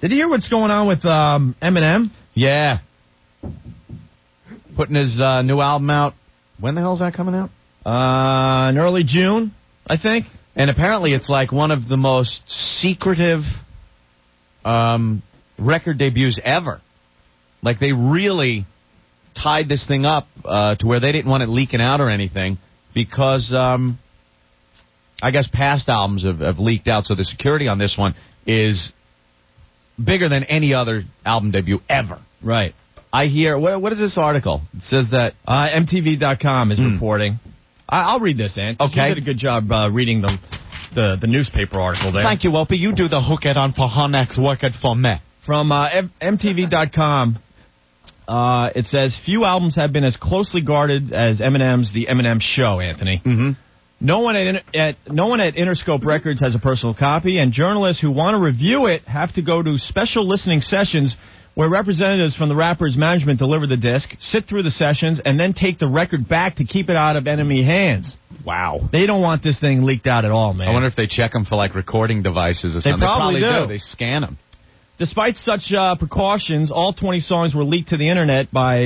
Did you hear what's going on with Eminem? Yeah. Putting his new album out. When the hell's that coming out? In early June, I think. And apparently it's like one of the most secretive record debuts ever. Like they really tied this thing up to where they didn't want it leaking out or anything because I guess past albums have leaked out, so the security on this one is bigger than any other album debut ever. Right. I hear, what is this article? It says that... MTV.com is reporting. I'll read this, Ant. Okay. You did a good job reading the newspaper article there. Thank you, Opie. You do the hook it on for Honex, work it for me. From MTV.com, it says, few albums have been as closely guarded as Eminem's The Eminem Show, Anthony. Mm-hmm. No one at Interscope Records has a personal copy, and journalists who want to review it have to go to special listening sessions where representatives from the rapper's management deliver the disc, sit through the sessions, and then take the record back to keep it out of enemy hands. Wow. They don't want this thing leaked out at all, man. I wonder if they check them for, like, recording devices or something. They probably do. They scan them. Despite such precautions, all 20 songs were leaked to the Internet by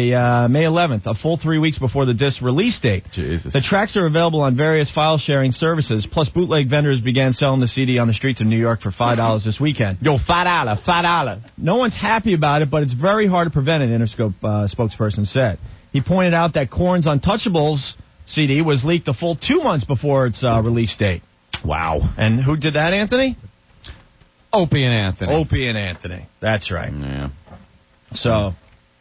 May 11th, a full 3 weeks before the disc's release date. Jesus. The tracks are available on various file-sharing services, plus bootleg vendors began selling the CD on the streets of New York for $5 this weekend. Yo, $5. No one's happy about it, but it's very hard to prevent it, Interscope spokesperson said. He pointed out that Korn's Untouchables CD was leaked a full 2 months before its release date. Wow. And who did that, Anthony? Opie and Anthony. Opie and Anthony. That's right. Yeah. So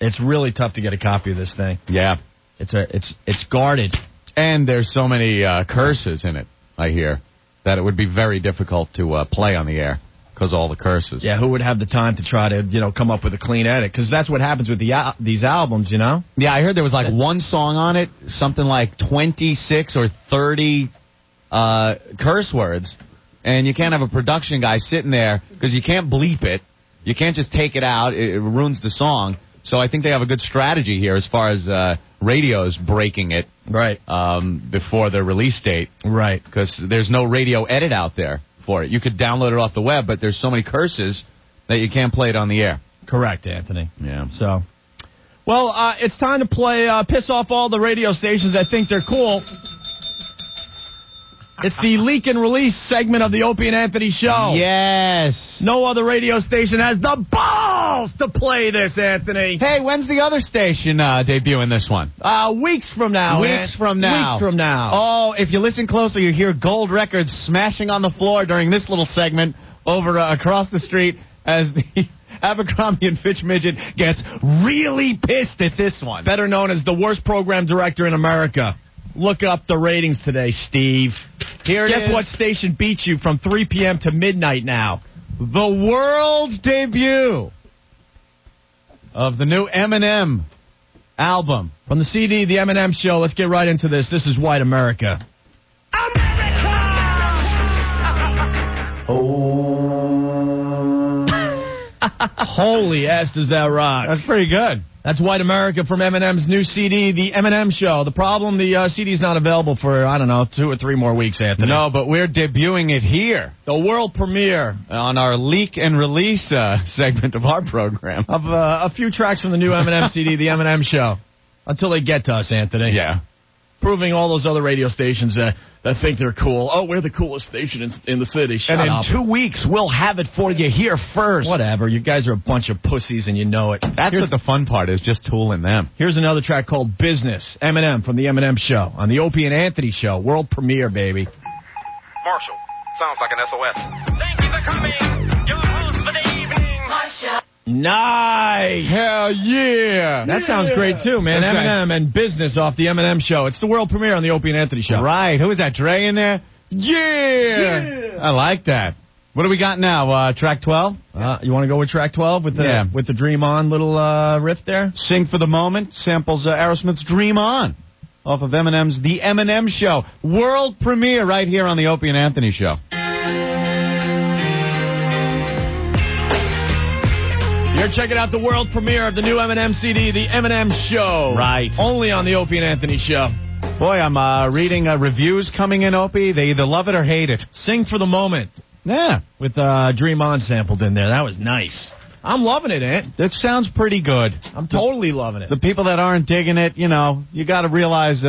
it's really tough to get a copy of this thing. Yeah. It's guarded. And there's so many curses in it, I hear, that it would be very difficult to play on the air because of all the curses. Yeah, who would have the time to try to, come up with a clean edit? Because that's what happens with these albums, Yeah, I heard there was like one song on it, something like 26 or 30 curse words. And you can't have a production guy sitting there because you can't bleep it. You can't just take it out. It ruins the song. So I think they have a good strategy here as far as radios breaking it right before the release date. Right. Because there's no radio edit out there for it. You could download it off the web, but there's so many curses that you can't play it on the air. Correct, Anthony. Yeah. So, well, it's time to play Piss Off All the Radio Stations that think they're cool. It's the leak and release segment of the Opie and Anthony Show. Yes. No other radio station has the balls to play this, Anthony. Hey, when's the other station debuting this one? Weeks from now. Weeks from now. Weeks from now. Oh, if you listen closely, you hear Gold Records smashing on the floor during this little segment over across the street as the Abercrombie and Fitch midget gets really pissed at this one. Better known as the worst program director in America. Look up the ratings today, Steve. Guess what station beats you from 3 p.m. to midnight now? The world debut of the new Eminem album. From the CD, The Eminem Show. Let's get right into this. This is White America. America! Holy ass, does that rock. That's pretty good. That's White America from Eminem's new CD, The Eminem Show. The problem, the CD's not available for, 2 or 3 more weeks, Anthony. No, but we're debuting it here. The world premiere. On our leak and release segment of our program. Of a few tracks from the new Eminem CD, The Eminem Show. Until they get to us, Anthony. Yeah. Proving all those other radio stations that think they're cool. Oh, we're the coolest station in the city. Shut up. And in 2 weeks, we'll have it for you here first. Whatever. You guys are a bunch of pussies and you know it. That's what the fun part is, just tooling them. Here's another track called Business. Eminem from The Eminem Show. On the Opie and Anthony Show. World premiere, baby. Marshall. Sounds like an SOS. Thank you for coming. Your host for the evening. Marshall. Nice. Hell yeah. That sounds great, too, man. Okay. Eminem and Business off the Eminem Show. It's the world premiere on the Opie and Anthony Show. Right. Who is that, Dre in there? Yeah. I like that. What do we got now? Track 12? You want to go with track 12 with the Dream On little riff there? Sing for the Moment samples Aerosmith's Dream On off of Eminem's The Eminem Show. World premiere right here on the Opie and Anthony Show. You're checking out the world premiere of the new Eminem CD, The Eminem Show. Right. Only on the Opie and Anthony Show. Boy, I'm reading reviews coming in, Opie. They either love it or hate it. Sing for the Moment. Yeah. With Dream On sampled in there. That was nice. I'm loving it, Ant. That sounds pretty good. I'm totally loving it. The people that aren't digging it, you got to realize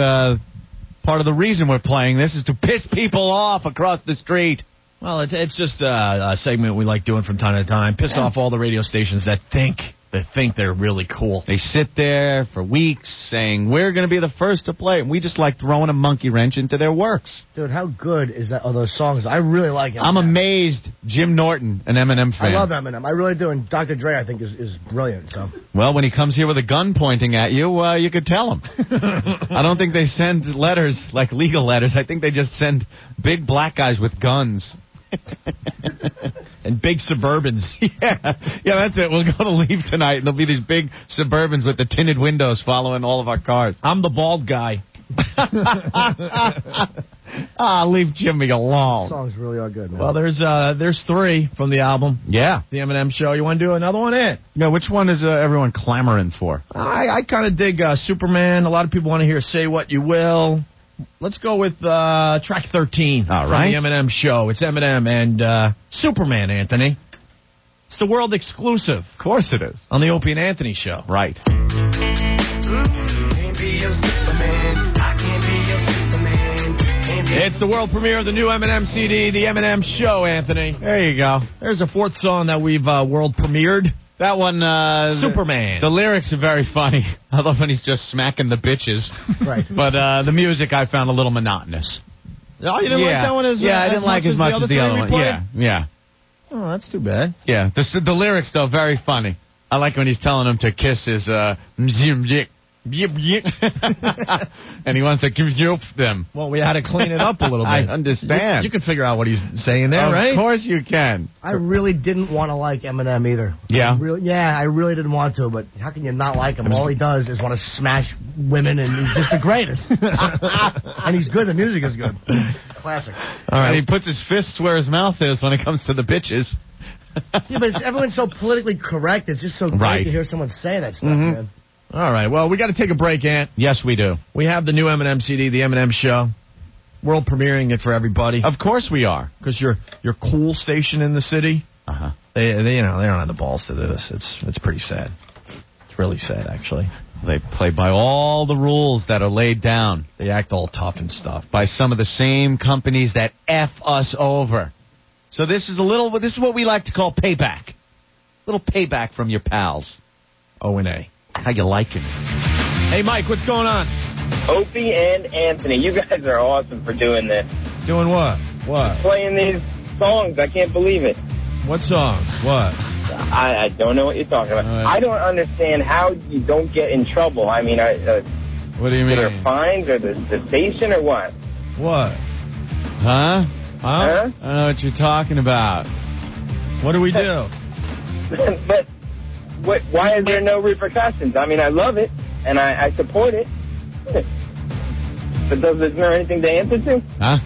part of the reason we're playing this is to piss people off across the street. Well, it's just a segment we like doing from time to time. Piss off all the radio stations that think they're really cool. They sit there for weeks saying, we're going to be the first to play. And we just like throwing a monkey wrench into their works. Dude, how good are those songs? I really like Eminem. I'm amazed. Jim Norton, an Eminem fan. I love Eminem. I really do. And Dr. Dre, I think, is brilliant. So. Well, when he comes here with a gun pointing at you, you could tell him. I don't think they send letters like legal letters. I think they just send big black guys with guns. And big Suburbans. Yeah, that's it. We're going to leave tonight, and there'll be these big Suburbans with the tinted windows following all of our cars. I'm the bald guy. Leave Jimmy alone. The songs really are good, man. Well, there's 3 from the album. Yeah. The Eminem Show. You want to do another one, Ed? Yeah, which one is everyone clamoring for? I kind of dig Superman. A lot of people want to hear Say What You Will. Let's go with track 13 All right. from the Eminem Show. It's Eminem and Superman, Anthony. It's the world exclusive. Of course it is. On the Opie and Anthony Show. Right. It's the world premiere of the new Eminem CD, the Eminem Show, Anthony. There you go. There's a 4th song that we've world premiered. That one, Superman. The lyrics are very funny. I love when he's just smacking the bitches. Right. But the music I found a little monotonous. Oh, you didn't like that one as much? I didn't like as much as the other one. Yeah. Oh, that's too bad. Yeah. The lyrics, though, very funny. I like when he's telling him to kiss his and he wants to give them. Well, we had to clean it up a little bit. I understand. You can figure out what he's saying there, right? Of course you can. I really didn't want to like Eminem either. Yeah? I really didn't want to, but how can you not like him? All he does is want to smash women, and he's just the greatest. And he's good. The music is good. Classic. All right. And he puts his fists where his mouth is when it comes to the bitches. Yeah, but everyone's so politically correct. It's just so great to hear someone say that stuff, man. All right. Well, we got to take a break, Ant. Yes, we do. We have the new Eminem CD, the Eminem Show. World premiering it for everybody. Of course we are. Because your cool station in the city, they don't have the balls to do this. It's pretty sad. It's really sad, actually. They play by all the rules that are laid down. They act all tough and stuff. By some of the same companies that F us over. So this is what we like to call payback. A little payback from your pals. O&A. How you liking? Hey, Mike, what's going on? Opie and Anthony, you guys are awesome for doing this. Doing what? What? Playing these songs, I can't believe it. What songs? What? I don't know what you're talking about. Right. I don't understand how you don't get in trouble. I mean, what do you mean? Are there fines or the station or what? What? Huh? Huh? I don't know what you're talking about. What do we do? But why is there no repercussions? I mean, I love it, and I support it. But is there anything to answer to? Huh?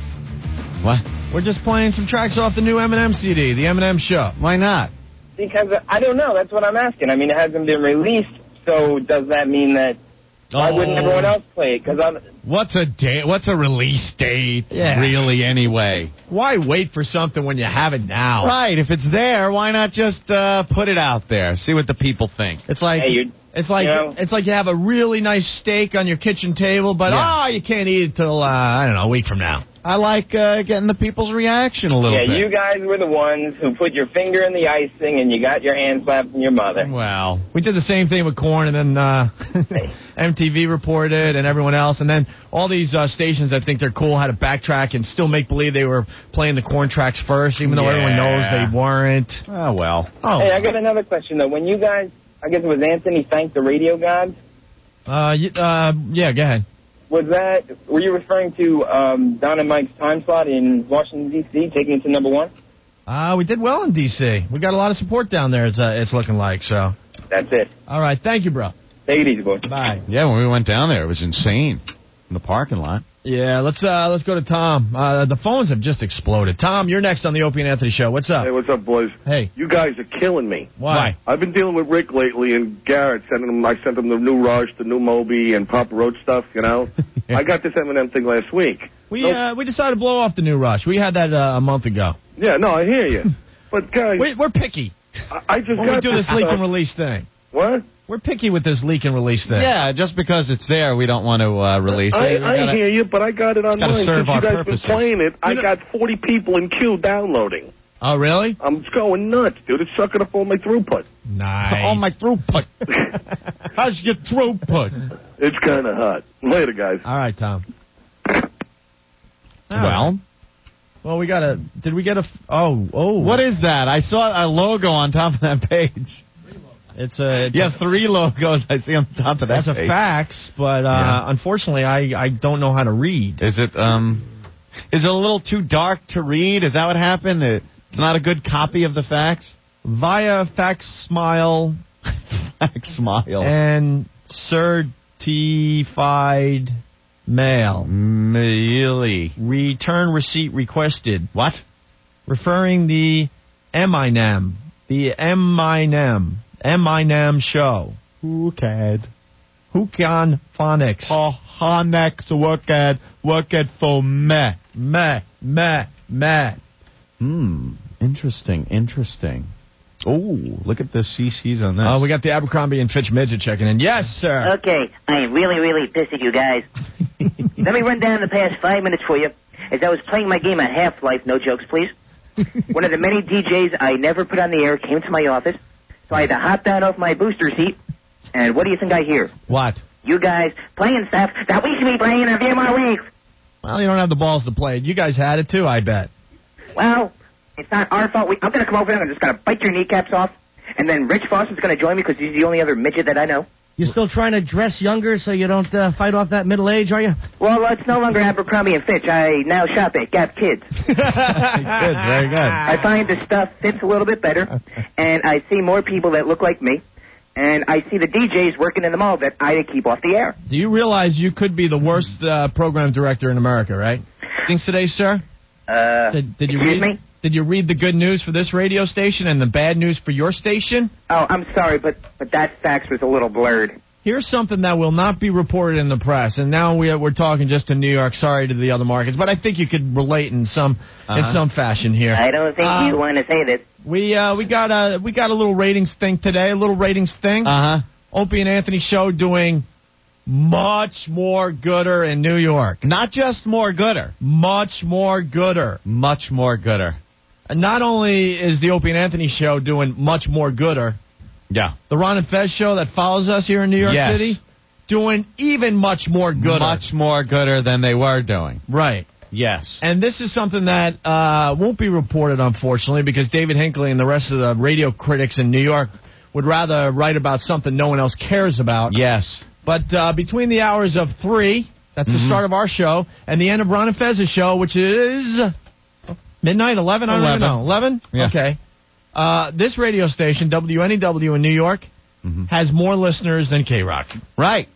What? We're just playing some tracks off the new Eminem CD, the Eminem Show. Why not? Because I don't know. That's what I'm asking. I mean, it hasn't been released, so does that mean that why wouldn't everyone else play it? Because what's a release date? Yeah. Really, anyway. Why wait for something when you have it now? Right. If it's there, why not just put it out there? See what the people think. It's like it's like you have a really nice steak on your kitchen table, but you can't eat it till a week from now. I like getting the people's reaction a little bit. Yeah, you guys were the ones who put your finger in the icing and you got your hand slapped from your mother. Well, we did the same thing with Korn, and then MTV reported and everyone else, and then all these stations that think they're cool had to backtrack and still make believe they were playing the Korn tracks first, even though everyone knows they weren't. Oh, well. Oh. Hey, I got another question, though. When you guys, I guess it was Anthony, thanked the radio gods? Yeah, go ahead. Were you referring to Don and Mike's time slot in Washington, D.C., taking it to number one? We did well in D.C. We got a lot of support down there, it's looking like, so. That's it. All right, thank you, bro. Take it easy, boy. Bye. Yeah, when we went down there, it was insane in the parking lot. Yeah, let's go to Tom. The phones have just exploded. Tom, you're next on the Opie and Anthony Show. What's up? Hey, what's up, boys? Hey. You guys are killing me. Why? I've been dealing with Rick lately, and Garrett I sent him the new Rush, the new Moby, and Papa Roach stuff, you know? I got this Eminem thing last week. We decided to blow off the new Rush. We had that a month ago. Yeah, no, I hear you. But, guys... We're picky. I just When got we do this leak and stuff. release thing. What? We're picky with this leak and release thing. Yeah, just because it's there, we don't want to release it. I hear you, but I got it online. serve Since our you guys purposes. been playing it, I got 40 people in queue downloading. Oh, really? I'm going nuts, dude. It's sucking up all my throughput. Nice. Oh, my throughput. How's your throughput? It's kind of hot. Later, guys. All right, Tom. Well, we got a... Did we get a... Oh. What is that? I saw a logo on top of that page. It's a... You have 3 logos I see on top of that That's a page. fax, but unfortunately, I don't know how to read. Is it a little too dark to read? Is that what happened? It's not a good copy of the fax? Via fax smile Fax smile. and certified mail. Really? Return receipt requested. What? Referring the Eminem. The Eminem Show. Who can? Who can phonics? Oh, next work it for me. Meh. Interesting. Oh, look at the CCs on that. Oh, we got the Abercrombie and Fitch midget checking in. Yes, sir. Okay, I am really, really pissed at you guys. Let me run down the past 5 minutes for you. As I was playing my game of Half-Life, no jokes, please. One of the many DJs I never put on the air came to my office, so I had to hop down off my booster seat, and what do you think I hear? What? You guys playing stuff that we should be playing in a few more weeks. Well, you don't have the balls to play it. You guys had it, too, I bet. Well, it's not our fault. I'm going to come over there and I'm just going to bite your kneecaps off, and then Rich Foster's going to join me because he's the only other midget that I know. You still trying to dress younger so you don't fight off that middle age, are you? Well, it's no longer Abercrombie and Fitch. I now shop at Gap Kids. Good, very good. I find the stuff fits a little bit better, and I see more people that look like me, and I see the DJs working in the mall that I keep off the air. Do you realize you could be the worst program director in America, right? Things today, sir? Did you excuse read? me? Did you read the good news for this radio station and the bad news for your station? Oh, I'm sorry, but that fax was a little blurred. Here's something that will not be reported in the press, and now we're talking just to New York. Sorry to the other markets, but I think you could relate in some fashion here. I don't think you want to say this. We got a little ratings thing today. A little ratings thing. Opie and Anthony show doing much more gooder in New York. Not just more gooder. Much more gooder. Much more gooder. And not only is the Opie and Anthony show doing much more gooder, Yeah. the Ron and Fez show that follows us here in New York Yes. City, doing even much more gooder. Much more gooder than they were doing. Right. Yes. And this is something that won't be reported, unfortunately, because David Hinckley and the rest of the radio critics in New York would rather write about something no one else cares about. Yes. But between the hours of 3, that's the start of our show, and the end of Ron and Fez's show, which is midnight, 11? I don't even know. 11? Yeah. Okay. This radio station, WNEW in New York, has more listeners than K-Rock. Right.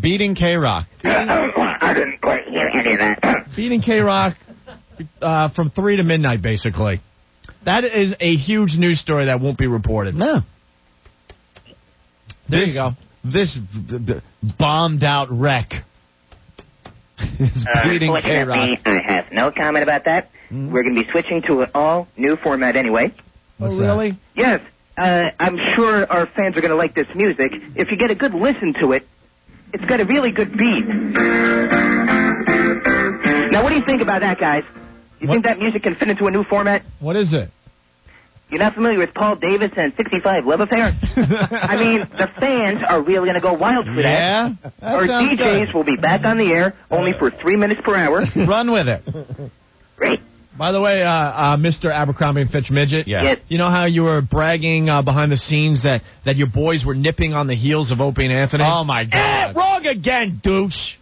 Beating K-Rock. I didn't quite hear any of that. Beating K-Rock from 3 to midnight, basically. That is a huge news story that won't be reported. No. There you go. This bombed out wreck is beating K-Rock. Unfortunately, I have no comment about that. We're going to be switching to an all-new format anyway. Oh, really? Yes, I'm sure our fans are going to like this music. If you get a good listen to it, it's got a really good beat. Now, what do you think about that, guys? You think that music can fit into a new format? What is it? You're not familiar with Paul Davis and 65 Love Affair? I mean, the fans are really going to go wild for that. Yeah? Our sounds DJs good. will be back on the air only for 3 minutes per hour. Run with it. Great. By the way, Mr. Abercrombie and Fitch Midget, Yes. you know how you were bragging behind the scenes that your boys were nipping on the heels of Opie and Anthony? Oh, my God. Wrong again, douche.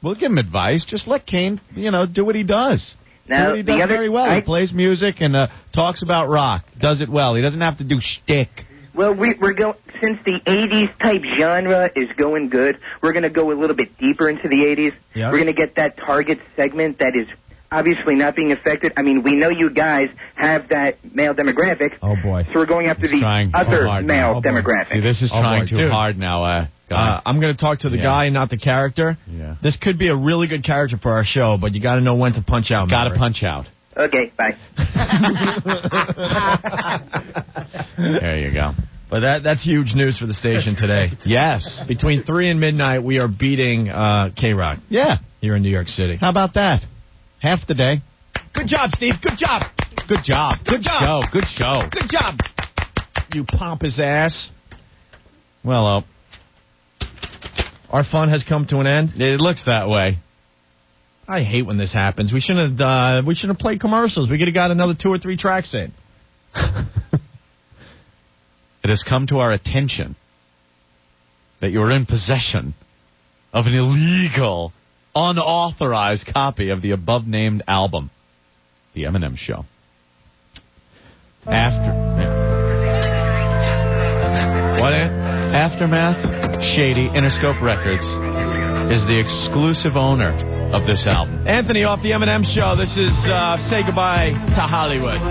We'll give him advice. Just let Kane, do what he does. Now, Do what he does very well. He plays music and talks about rock. Does it well. He doesn't have to do shtick. Well, we're going, since the 80s type genre is going good, we're going to go a little bit deeper into the 80s. Yep. We're going to get that target segment that is obviously not being affected. I mean, we know you guys have that male demographic. Oh, boy. So we're going after the Trying other hard male now. Oh, boy. demographic. See, this is Oh, trying boy, too dude. hard now. I'm going to talk to the guy, not the character. Yeah. This could be a really good character for our show, but you got to know when to punch out. Got to Maverick. punch out. Okay, bye. There you go. But that's huge news for the station today. Yes. Between 3 and midnight, we are beating K-Rock. Yeah. Here in New York City. How about that? Half the day. Good job, Steve. Good job. Good job. Good job. Good show. Good job. You pompous ass. Well, our fun has come to an end. it looks that way. I hate when this happens. We shouldn't have played commercials. We could have got another 2 or 3 tracks in. It has come to our attention that you are in possession of an illegal, unauthorized copy of the above-named album, The Eminem Show. Aftermath Shady Interscope Records is the exclusive owner of this album. Anthony, off the Eminem Show, this is Say Goodbye to Hollywood.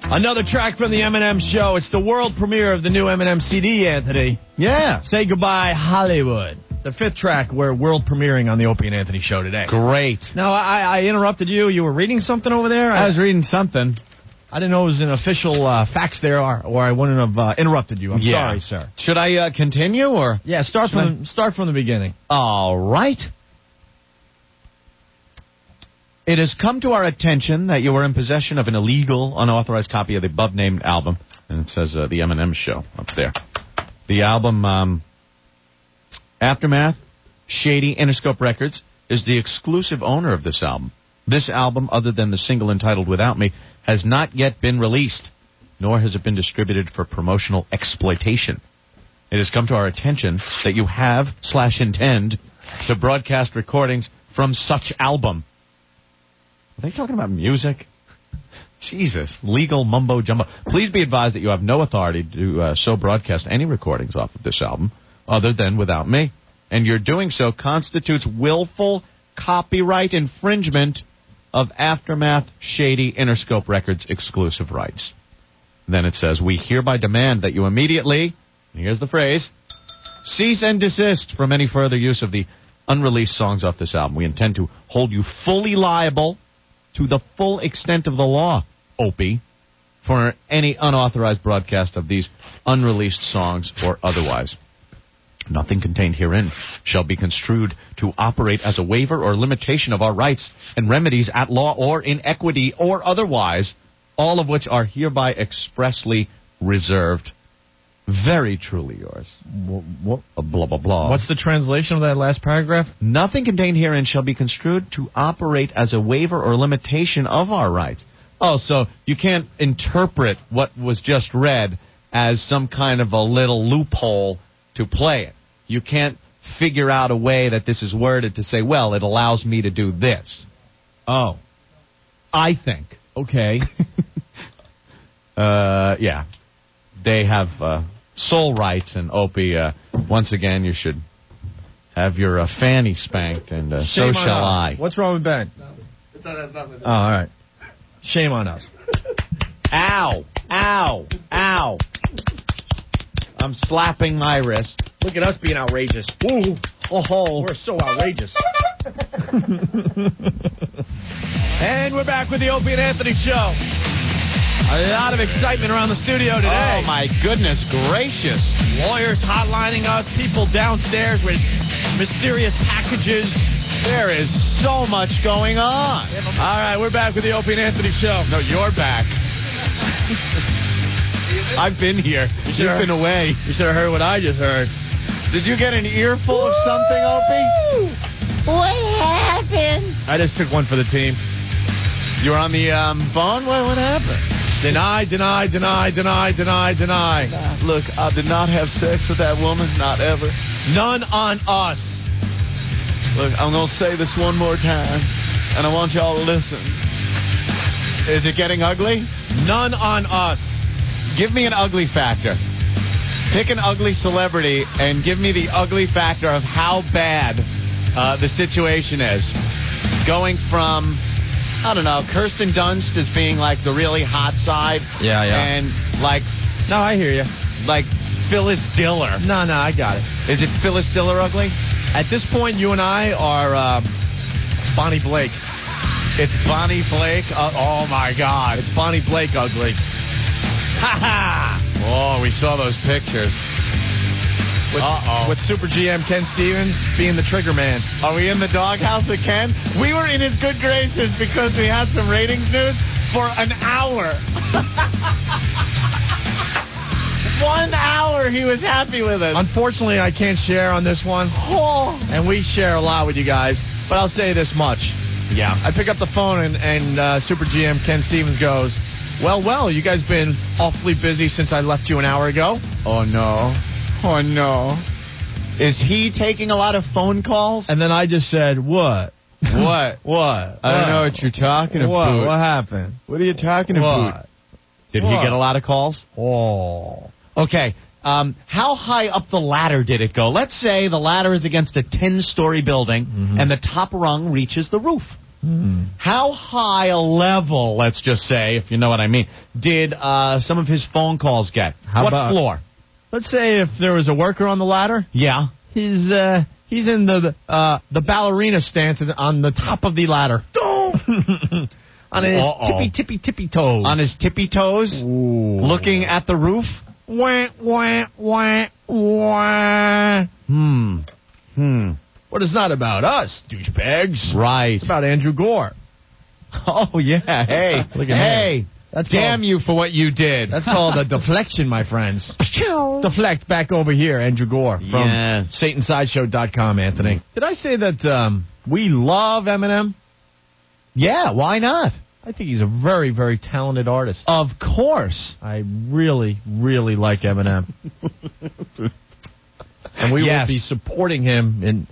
Another track from the Eminem Show. It's the world premiere of the new Eminem CD, Anthony. Yeah. Say Goodbye Hollywood. The 5th track we're world premiering on the Opie and Anthony Show today. Great. Now, I interrupted you. You were reading something over there? I was reading something. I didn't know it was an official fax there, or I wouldn't have interrupted you. I'm sorry, sir. Should I continue, or? Yeah, start from the beginning. All right. It has come to our attention that you are in possession of an illegal, unauthorized copy of the above-named album. And it says The Eminem Show up there. The album, Aftermath, Shady Interscope Records, is the exclusive owner of this album. This album, other than the single entitled Without Me, has not yet been released, nor has it been distributed for promotional exploitation. It has come to our attention that you have/intend to broadcast recordings from such album. Are they talking about music? Jesus, legal mumbo-jumbo. Please be advised that you have no authority to so broadcast any recordings off of this album other than Without Me. And your doing so constitutes willful copyright infringement of Aftermath Shady Interscope Records exclusive rights. Then it says, we hereby demand that you immediately, and here's the phrase, cease and desist from any further use of the unreleased songs off this album. We intend to hold you fully liable to the full extent of the law, Opie, for any unauthorized broadcast of these unreleased songs or otherwise. Nothing contained herein shall be construed to operate as a waiver or limitation of our rights and remedies at law or in equity or otherwise, all of which are hereby expressly reserved. Very truly yours. Blah, blah, blah. What's the translation of that last paragraph? Nothing contained herein shall be construed to operate as a waiver or limitation of our rights. Oh, so you can't interpret what was just read as some kind of a little loophole to play it. You can't figure out a way that this is worded to say, well, it allows me to do this. Oh. I think. Okay. Yeah. They have soul rights, and Opie, once again, you should have your fanny spanked, and so shall I. What's wrong with Ben? Oh, all right. Shame on us. Ow. Ow. Ow. I'm slapping my wrist. Look at us being outrageous. Ooh. Oh, we're so outrageous. And we're back with the Opie and Anthony Show. A lot of excitement around the studio today. Oh, my goodness gracious. Lawyers hotlining us, people downstairs with mysterious packages. There is so much going on. All right, we're back with the Opie and Anthony Show. No, you're back. I've been here. You've been away. You should have heard what I just heard. Did you get an earful of something, Opie? What happened? I just took one for the team. You were on the phone? What happened? Deny. Look, I did not have sex with that woman. Not ever. None on us. Look, I'm going to say this one more time, and I want y'all to listen. Is it getting ugly? None on us. Give me an ugly factor. Pick an ugly celebrity and give me the ugly factor of how bad the situation is. Going from, I don't know, Kirsten Dunst as being like the really hot side. Yeah. And like... No, I hear you. Like Phyllis Diller. No, I got it. Is it Phyllis Diller ugly? At this point, you and I are Bonnie Blake. It's Bonnie Blake. Oh, my God. It's Bonnie Blake ugly. Ha ha! Oh, we saw those pictures. With Super GM Ken Stevens being the trigger man. Are we in the doghouse with Ken? We were in his good graces because we had some ratings news for an hour. 1 hour he was happy with us. Unfortunately, I can't share on this one. Oh. And we share a lot with you guys. But I'll say this much. Yeah. I pick up the phone and Super GM Ken Stevens goes, well, you guys been awfully busy since I left you an hour ago. Oh, no. Oh, no. Is he taking a lot of phone calls? And then I just said, what? What? What? I don't know what you're talking about. What happened? What are you talking about? Did he get a lot of calls? Oh. Okay. How high up the ladder did it go? Let's say the ladder is against a 10-story building and the top rung reaches the roof. How high a level, let's just say, if you know what I mean, did some of his phone calls get? What floor? Let's say if there was a worker on the ladder. Yeah. He's in the ballerina stance on the top of the ladder. On his tippy toes. On his tippy toes? Ooh. Looking at the roof? Wah, wah, wah, wah. But it's not about us, douchebags. Right. It's about Andrew Gore. Oh, yeah. Hey. Look at him. That's damn you for what you did. That's called a deflection, my friends. Deflect back over here, Andrew Gore from SatanSideshow.com, Anthony. Did I say that we love Eminem? Yeah, why not? I think he's a very, very talented artist. Of course. I really, really like Eminem. And we will be supporting him in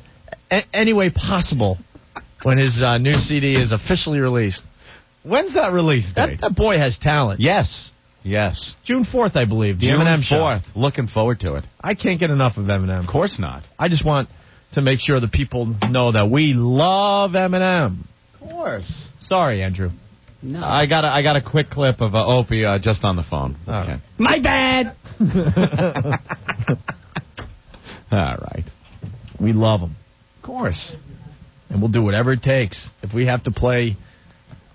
any way possible when his new CD is officially released. When's that release date? That boy has talent. Yes. June 4th, I believe. The June Eminem Show. 4th. Looking forward to it. I can't get enough of Eminem. Of course not. I just want to make sure the people know that we love Eminem. Of course. Sorry, Andrew. No. I got a quick clip of Opie just on the phone. Okay. My bad. All right. We love him. Of course. And we'll do whatever it takes. If we have to play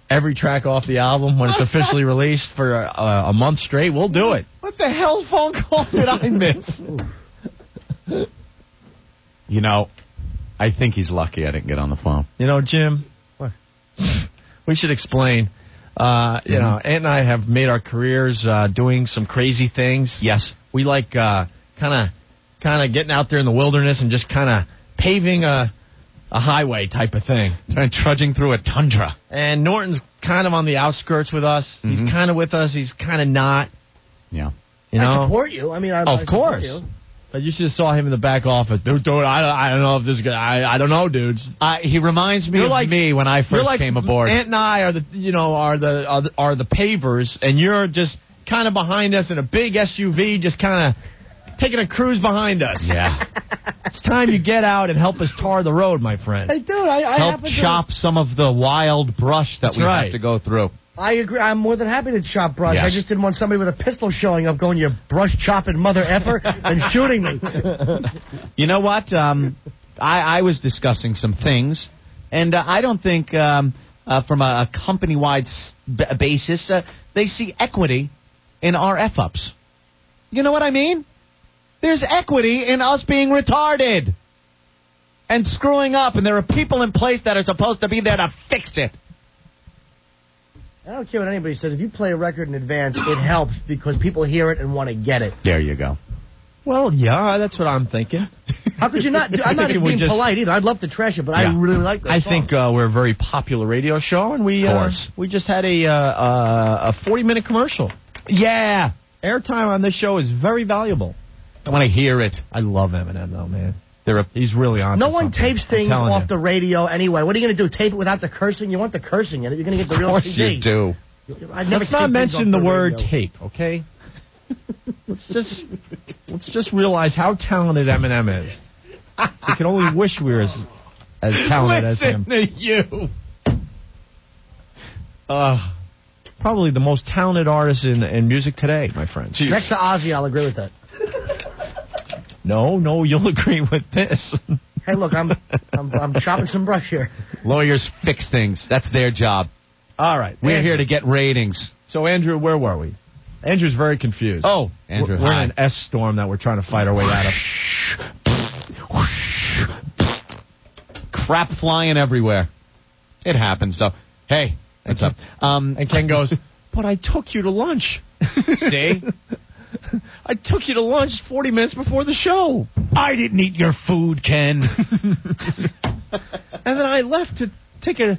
every track off the album when it's officially released for a month straight, we'll do it. What the hell phone call did I miss? You know, I think he's lucky I didn't get on the phone. You know, Jim, we should explain. You know, Ant and I have made our careers doing some crazy things. Yes. We like kind of getting out there in the wilderness and just kind of paving a highway type of thing. And trudging through a tundra. And Norton's kind of on the outskirts with us. He's kind of with us. He's kind of not. Yeah. You know? I support you. I mean, I of course. You. But you should have saw him in the back office. Dude, I don't know if this is good. I don't know, dudes. He reminds me of me when I first came aboard. Ant and I are the pavers, and you're just kind of behind us in a big SUV, just kind of taking a cruise behind us. Yeah. It's time you get out and help us tar the road, my friend. Hey, dude, I help chop some of the wild brush that we have to go through. I agree. I'm more than happy to chop brush. Yes. I just didn't want somebody with a pistol showing up going, you brush chopping mother effer, and shooting me. You know what? I was discussing some things, and I don't think from a company-wide basis they see equity in our F-ups. You know what I mean? There's equity in us being retarded and screwing up, and there are people in place that are supposed to be there to fix it. I don't care what anybody says. If you play a record in advance, it helps because people hear it and want to get it. There you go. Well, yeah, that's what I'm thinking. How could you not? I'm not even being polite either. I'd love to trash it, but I really like that song. I think we're a very popular radio show, and we just had a 40-minute commercial. Yeah. Airtime on this show is very valuable. I want to hear it. I love Eminem, though, man. He's really on. No one tapes things off the radio anyway. What are you going to do? Tape it without the cursing? You want the cursing in it. You're going to get the real CD. Of course you do. Let's not mention the word tape, okay? let's just realize how talented Eminem is. We can only wish we were as talented as him. Listen to you. Probably the most talented artist in music today, my friend. Next to Ozzy, I'll agree with that. No, you'll agree with this. Hey, look, I'm chopping some brush here. Lawyers fix things. That's their job. All right. We're Andrew. here to get ratings. So, Andrew, where were we? Andrew's very confused. Oh, Andrew, We're hi. in an S storm that we're trying to fight our way out of. Crap flying everywhere. It happens, though. Hey, what's up? And Ken goes, but I took you to lunch. See? I took you to lunch 40 minutes before the show. I didn't eat your food, Ken. And then I left to take a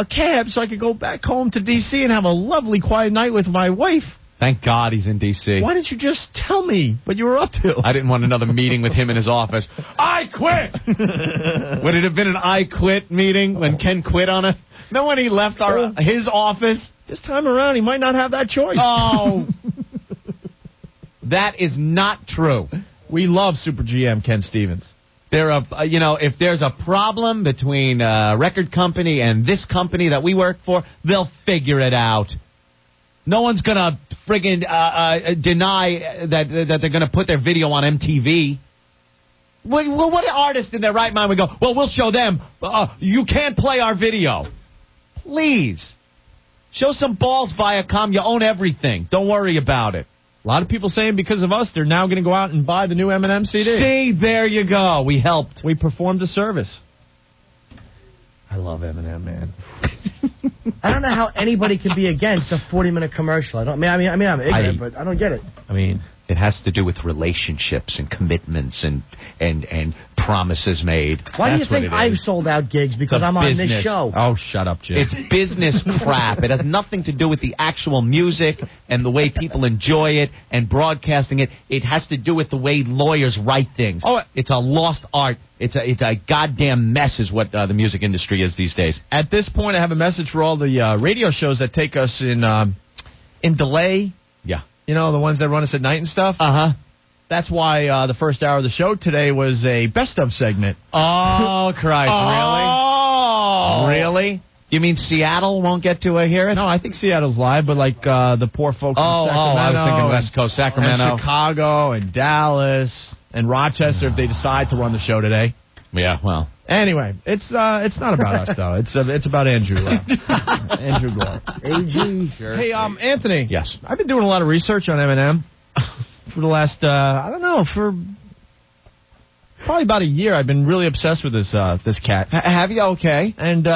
cab so I could go back home to D.C. and have a lovely quiet night with my wife. Thank God he's in D.C. Why didn't you just tell me what you were up to? I didn't want another meeting with him in his office. I quit! Would it have been an I quit meeting when Ken quit on us? No, when he left his office? This time around, he might not have that choice. Oh. That is not true. We love Super GM Ken Stevens. If there's a problem between a record company and this company that we work for, they'll figure it out. No one's going to friggin' deny that they're going to put their video on MTV. Well, what artist in their right mind would go, well, we'll show them. You can't play our video. Please. Show some balls, Viacom. You own everything. Don't worry about it. A lot of people saying because of us, they're now going to go out and buy the new Eminem CD. See, there you go. We helped. We performed a service. I love Eminem, man. I don't know how anybody can be against a 40-minute commercial. I'm ignorant, but I don't get it. I mean, it has to do with relationships and commitments and promises made. Why do you That's what think it I've is. sold out gigs? Because It's a I'm on business. this show. Oh, shut up, Jim. It's business crap. It has nothing to do with the actual music and the way people enjoy it and broadcasting it. It has to do with the way lawyers write things. Oh, it's a lost art. It's a goddamn mess is what the music industry is these days. At this point, I have a message for all the radio shows that take us in delay. Yeah. You know, the ones that run us at night and stuff. Uh-huh. That's why the first hour of the show today was a best-of segment. Oh, Christ. Oh. Really? You mean Seattle won't get to hear it? No, I think Seattle's live, but like the poor folks in Sacramento. I was thinking West Coast, Sacramento. And Chicago and Dallas and Rochester if they decide to run the show today. Yeah, well. Anyway, it's not about us, though. It's about Andrew. Andrew Gore. AG. Sure. Hey, Anthony. Yes. I've been doing a lot of research on Eminem for the last, for probably about a year. I've been really obsessed with this cat. Have you? Okay. And,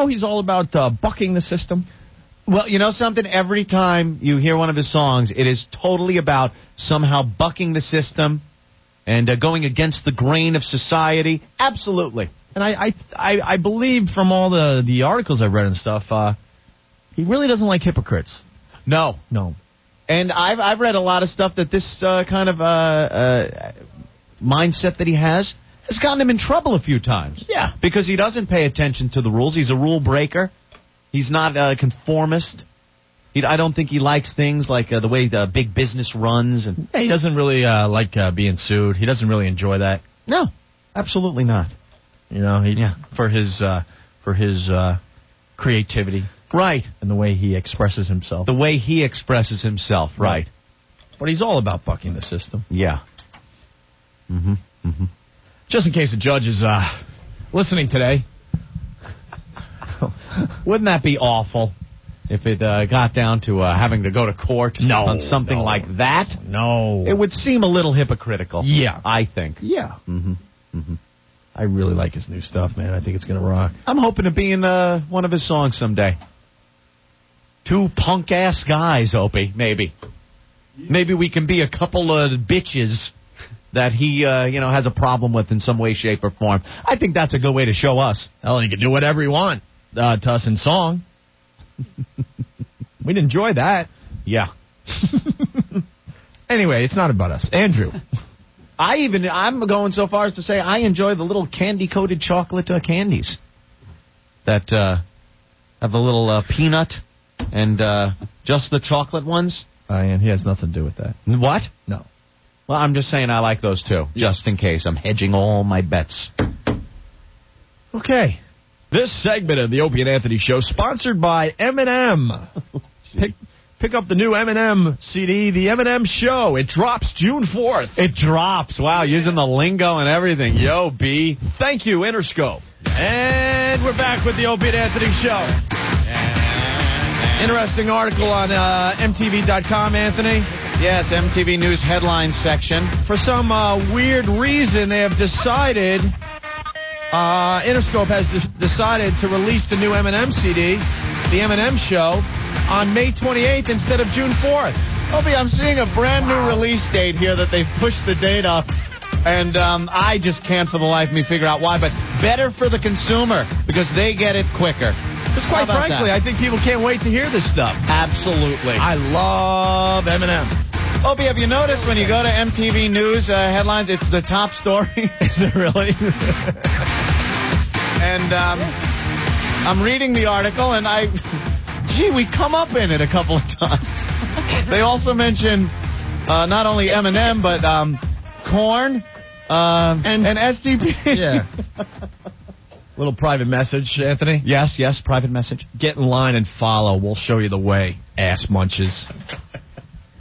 he's all about bucking the system. Well, you know something? Every time you hear one of his songs, it is totally about somehow bucking the system and going against the grain of society. Absolutely. And I believe from all the articles I've read and stuff, he really doesn't like hypocrites. No. And I've read a lot of stuff that this kind of mindset that he has gotten him in trouble a few times. Yeah. Because he doesn't pay attention to the rules. He's a rule breaker. He's not a conformist. I don't think he likes things like the way the big business runs. And he doesn't really like being sued. He doesn't really enjoy that. No, absolutely not. For his creativity. Right. And the way he expresses himself. The way he expresses himself, right. But he's all about bucking the system. Yeah. Mm-hmm. Mm-hmm. Just in case the judge is listening today. Wouldn't that be awful if it got down to having to go to court on something like that? No. It would seem a little hypocritical. Yeah. I think. Yeah. Mm-hmm. Mm-hmm. I really like his new stuff, man. I think it's going to rock. I'm hoping to be in one of his songs someday. Two punk-ass guys, Opie, maybe. Maybe we can be a couple of bitches that he, has a problem with in some way, shape, or form. I think that's a good way to show us. Hell, he can do whatever he wants to us in song. We'd enjoy that. Yeah. Anyway, it's not about us. Andrew. I'm going so far as to say I enjoy the little candy-coated chocolate candies that have a little peanut and just the chocolate ones. And he has nothing to do with that. What? No. Well, I'm just saying I like those too, just in case. I'm hedging all my bets. Okay. This segment of the Opie and Anthony Show sponsored by Eminem. pick up the new Eminem CD, The Eminem Show. It drops June 4th. It drops. Wow, using the lingo and everything. Yo, B. Thank you, Interscope. And we're back with the Opie and Anthony Show. Interesting article on MTV.com, Anthony. Yes, MTV News headline section. For some weird reason, they have decided, Interscope has decided to release the new Eminem CD, The Eminem Show, on May 28th instead of June 4th. Opie, I'm seeing a brand new release date here that they've pushed the date up. And I just can't for the life of me figure out why. But better for the consumer because they get it quicker. Because quite frankly, I think people can't wait to hear this stuff. Absolutely. I love Eminem. Opie, have you noticed when you go to MTV News headlines, it's the top story? Is it really? And I'm reading the article, and we come up in it a couple of times. They also mention not only Eminem, but Korn and SDP. Yeah. Little private message, Anthony. Yes, private message. Get in line and follow. We'll show you the way, ass munches.